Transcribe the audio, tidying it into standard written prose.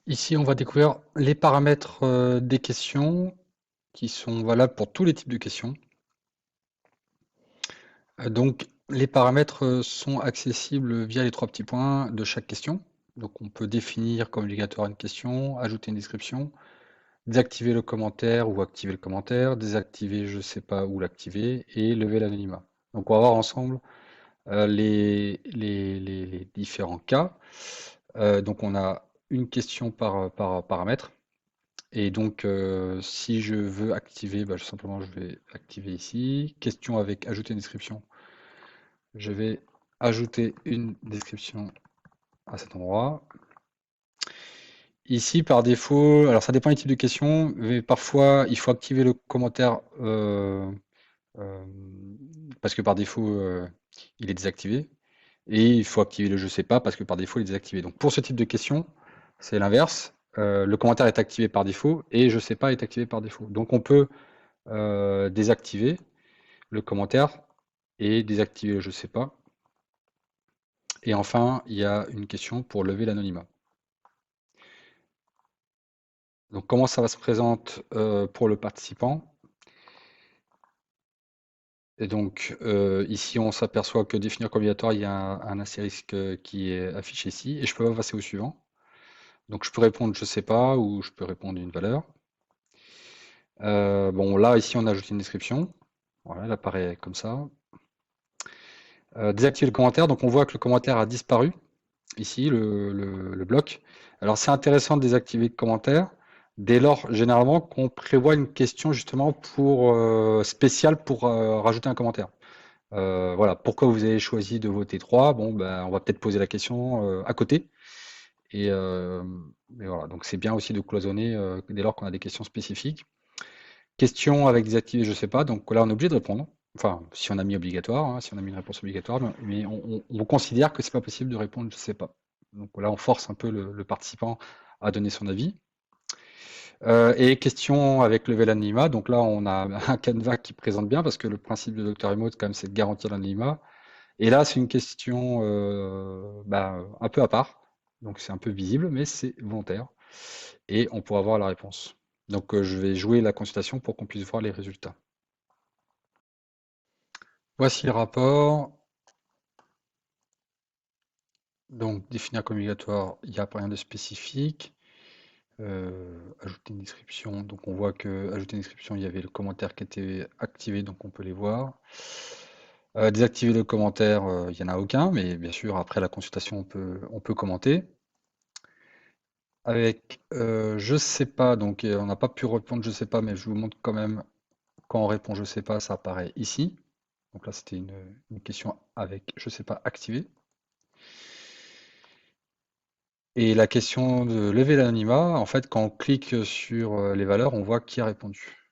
Ici, on va découvrir les paramètres des questions qui sont valables pour tous les types de questions. Donc, les paramètres sont accessibles via les trois petits points de chaque question. Donc, on peut définir comme obligatoire une question, ajouter une description, désactiver le commentaire ou activer le commentaire, désactiver je sais pas ou l'activer et lever l'anonymat. Donc, on va voir ensemble les différents cas. Donc, on a une question par paramètre. Et donc, si je veux activer, bah, simplement, je vais activer ici. Question avec ajouter une description. Je vais ajouter une description à cet endroit. Ici, par défaut, alors ça dépend des types de questions, mais parfois, il faut activer le commentaire euh, parce que par défaut, il est désactivé. Et il faut activer le je sais pas parce que par défaut, il est désactivé. Donc, pour ce type de question, c'est l'inverse. Le commentaire est activé par défaut et je sais pas est activé par défaut. Donc, on peut désactiver le commentaire et désactiver le je sais pas. Et enfin, il y a une question pour lever l'anonymat. Donc comment ça va se présenter pour le participant? Et donc ici on s'aperçoit que définir comme obligatoire, il y a un astérisque qui est affiché ici et je peux pas passer au suivant. Donc je peux répondre je sais pas ou je peux répondre une valeur. Bon là ici on a ajouté une description. Voilà, elle apparaît comme ça. Désactiver le commentaire, donc on voit que le commentaire a disparu. Ici, le bloc. Alors, c'est intéressant de désactiver le commentaire dès lors, généralement, qu'on prévoit une question justement pour spéciale pour rajouter un commentaire. Voilà, pourquoi vous avez choisi de voter 3? Bon, ben, on va peut-être poser la question à côté. Et, voilà, donc c'est bien aussi de cloisonner dès lors qu'on a des questions spécifiques. Question avec désactiver, je sais pas. Donc là, on est obligé de répondre. Enfin, si on a mis obligatoire, hein, si on a mis une réponse obligatoire, mais on considère que c'est pas possible de répondre je sais pas. Donc là, on force un peu le participant à donner son avis. Et question avec lever l'anonymat. Donc là, on a un canevas qui présente bien parce que le principe de Dr. Emote, quand même, c'est de garantir l'anonymat. Et là, c'est une question un peu à part. Donc c'est un peu visible, mais c'est volontaire. Et on pourra voir la réponse. Donc je vais jouer la consultation pour qu'on puisse voir les résultats. Voici le rapport. Donc, définir comme obligatoire, il n'y a rien de spécifique. Ajouter une description. Donc, on voit que ajouter une description, il y avait le commentaire qui était activé, donc on peut les voir. Désactiver le commentaire, il n'y en a aucun, mais bien sûr, après la consultation, on peut commenter. Avec je sais pas, donc on n'a pas pu répondre je sais pas, mais je vous montre quand même quand on répond je sais pas, ça apparaît ici. Donc là, c'était une question avec je sais pas activé. Et la question de lever l'anonymat, en fait, quand on clique sur les valeurs, on voit qui a répondu.